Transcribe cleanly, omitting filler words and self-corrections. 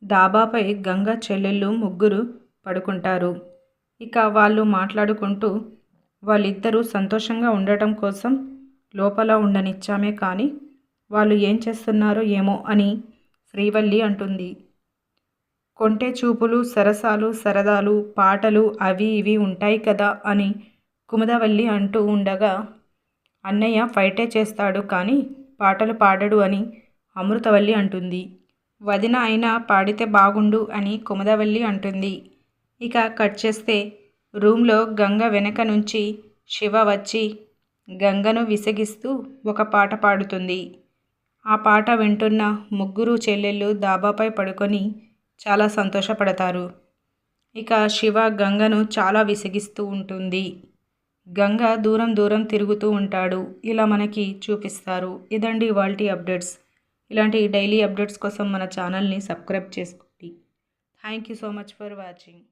డాబాపై గంగ చెల్లెళ్ళు ముగ్గురు పడుకుంటారు. ఇక వాళ్ళు మాట్లాడుకుంటూ వాళ్ళిద్దరూ సంతోషంగా ఉండటం కోసం లోపల ఉండనిచ్చామే కానీ వాళ్ళు ఏం చేస్తున్నారో ఏమో అని శ్రీవల్లి అంటుంది. కొంటె చూపులు, సరసాలు, సరదాలు, పాటలు అవి ఇవి ఉంటాయి కదా అని కుముదవల్లి అంటూ ఉండగా, అన్నయ్య ఫైటే చేస్తాడు కానీ పాటలు పాడడు అని అమృతవల్లి అంటుంది. వదిన అయినా పాడితే బాగుండు అని కుముదవల్లి అంటుంది. ఇక కట్ చేస్తే రూమ్లో గంగ వెనక నుంచి శివ వచ్చి గంగను విసిగిస్తూ ఒక పాట పాడుతుంది. ఆ పాట వింటున్న ముగ్గురు చెల్లెళ్ళు డాబాపై పడుకొని చాలా సంతోషపడతారు. ఇక శివ గంగను చాలా విసిగిస్తూ ఉంటుంది. గంగ దూరం దూరం తిరుగుతూ ఉంటాడు. ఇలా మనకి చూపిస్తారు. ఇదండి ఇవాల్టి అప్డేట్స్. ఇలాంటి డైలీ అప్డేట్స్ కోసం మన ఛానల్ని సబ్స్క్రైబ్ చేసుకోండి. Thank you so much for watching.